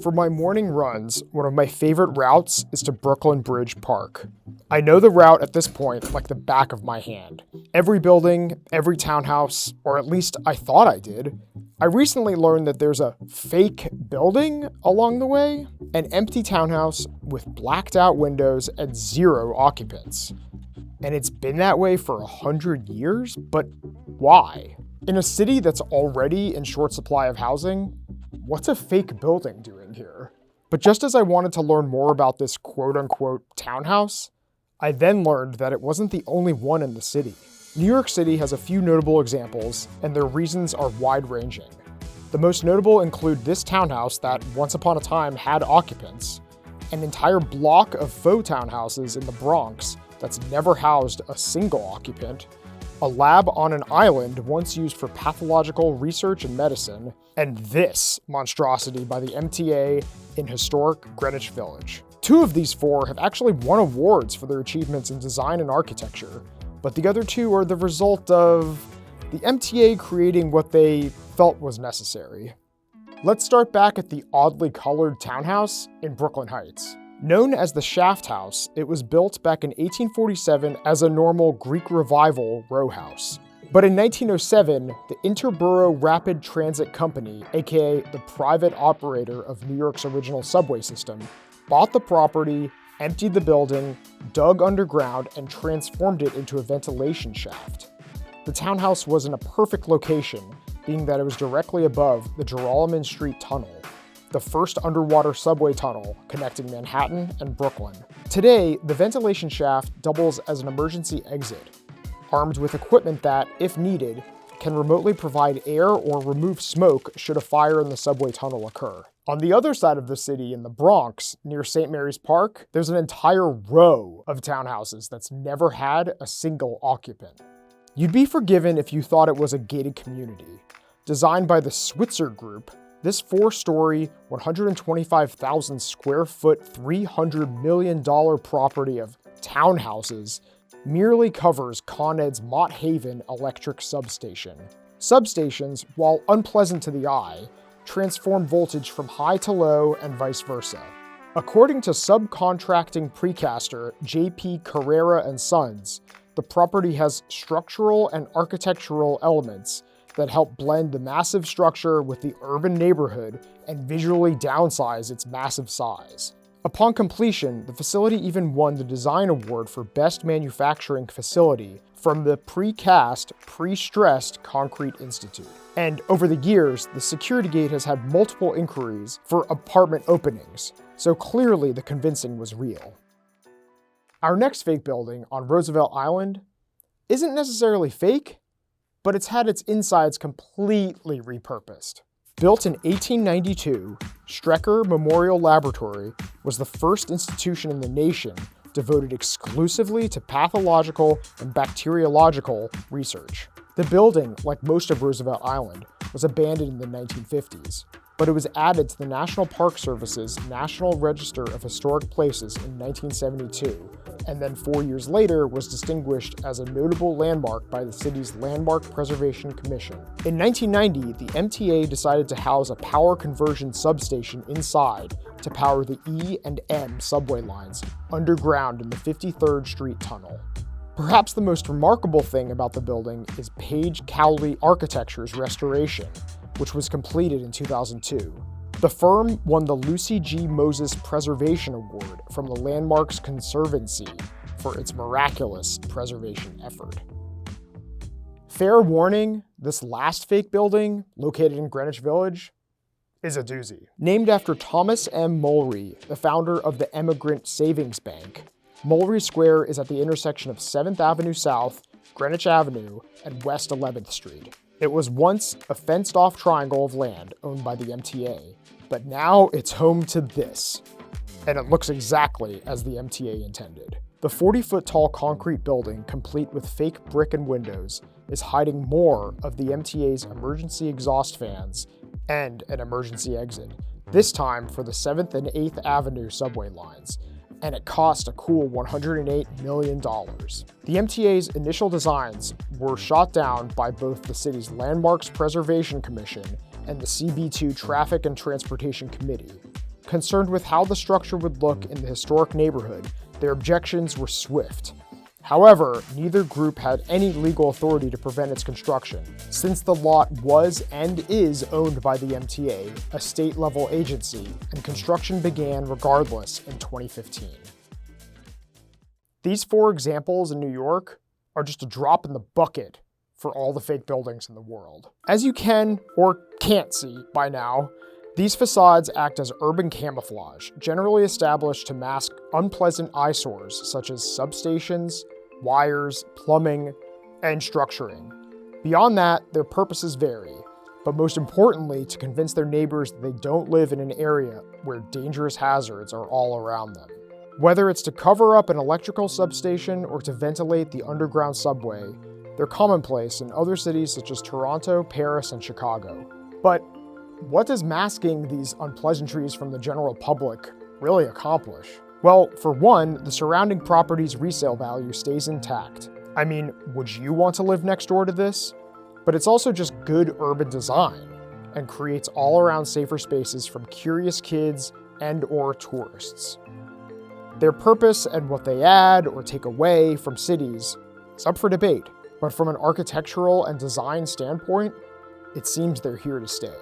For my morning runs, one of my favorite routes is to Brooklyn Bridge Park. I know the route at this point like the back of my hand. Every building, every townhouse, or at least I thought I did. I recently learned that there's a fake building along the way, an empty townhouse with blacked out windows and 0 occupants. And it's been that way for 100 years, but why? In a city that's already in short supply of housing, what's a fake building doing here? But just as I wanted to learn more about this quote-unquote townhouse, I then learned that it wasn't the only one in the city. New York City has a few notable examples, and their reasons are wide-ranging. The most notable include this townhouse that once upon a time had occupants, an entire block of faux townhouses in the Bronx that's never housed a single occupant, a lab on an island once used for pathological research and medicine, and this monstrosity by the MTA in historic Greenwich Village. 2 of these 4 have actually won awards for their achievements in design and architecture, but the other 2 are the result of the MTA creating what they felt was necessary. Let's start back at the oddly colored townhouse in Brooklyn Heights. Known as the Shaft House, it was built back in 1847 as a normal Greek Revival row house. But in 1907, the Interborough Rapid Transit Company, aka the private operator of New York's original subway system, bought the property, emptied the building, dug underground, and transformed it into a ventilation shaft. The townhouse was in a perfect location, being that it was directly above the Joralemon Street Tunnel, the first underwater subway tunnel connecting Manhattan and Brooklyn. Today, the ventilation shaft doubles as an emergency exit, armed with equipment that, if needed, can remotely provide air or remove smoke should a fire in the subway tunnel occur. On the other side of the city, in the Bronx, near St. Mary's Park, there's an entire row of townhouses that's never had a single occupant. You'd be forgiven if you thought it was a gated community. Designed by the Switzer Group, this 4-story, 125,000 square foot, $300 million property of townhouses merely covers Con Ed's Mott Haven electric substation. Substations, while unpleasant to the eye, transform voltage from high to low and vice versa. According to subcontracting precaster J.P. Carrera and Sons, the property has structural and architectural elements that help blend the massive structure with the urban neighborhood and visually downsize its massive size. Upon completion, the facility even won the Design Award for Best Manufacturing Facility from the Precast, Pre-Stressed Concrete Institute. And over the years, the security gate has had multiple inquiries for apartment openings, so clearly the convincing was real. Our next fake building on Roosevelt Island isn't necessarily fake, but it's had its insides completely repurposed. Built in 1892, Strecker Memorial Laboratory was the first institution in the nation devoted exclusively to pathological and bacteriological research. The building, like most of Roosevelt Island, was abandoned in the 1950s, but it was added to the National Park Service's National Register of Historic Places in 1972, and then 4 years later was distinguished as a notable landmark by the city's Landmark Preservation Commission. In 1990, the MTA decided to house a power conversion substation inside to power the E and M subway lines underground in the 53rd Street Tunnel. Perhaps the most remarkable thing about the building is Page Cowley Architecture's restoration, which was completed in 2002. The firm won the Lucy G. Moses Preservation Award from the Landmarks Conservancy for its miraculous preservation effort. Fair warning, this last fake building, located in Greenwich Village, is a doozy. Named after Thomas M. Mulry, the founder of the Emigrant Savings Bank, Mulry Square is at the intersection of 7th Avenue South, Greenwich Avenue, and West 11th Street. It was once a fenced-off triangle of land owned by the MTA, but now it's home to this. And it looks exactly as the MTA intended. The 40-foot-tall concrete building, complete with fake brick and windows, is hiding more of the MTA's emergency exhaust fans and an emergency exit, this time for the 7th and 8th Avenue subway lines, and it cost a cool $108 million. The MTA's initial designs were shot down by both the city's Landmarks Preservation Commission and the CB2 Traffic and Transportation Committee, Concerned with how the structure would look in the historic neighborhood, their objections were swift. However, neither group had any legal authority to prevent its construction, since the lot was and is owned by the MTA, a state-level agency, and construction began regardless in 2015. These 4 examples in New York are just a drop in the bucket for all the fake buildings in the world. As you can or can't see by now, these facades act as urban camouflage, generally established to mask unpleasant eyesores such as substations, wires, plumbing, and structuring. Beyond that, their purposes vary, but most importantly, to convince their neighbors that they don't live in an area where dangerous hazards are all around them. Whether it's to cover up an electrical substation or to ventilate the underground subway, they're commonplace in other cities such as Toronto, Paris, and Chicago. But what does masking these unpleasantries from the general public really accomplish? Well, for one, the surrounding property's resale value stays intact. I mean, would you want to live next door to this? But it's also just good urban design and creates all-around safer spaces from curious kids and/or tourists. Their purpose and what they add or take away from cities is up for debate, but from an architectural and design standpoint, it seems they're here to stay.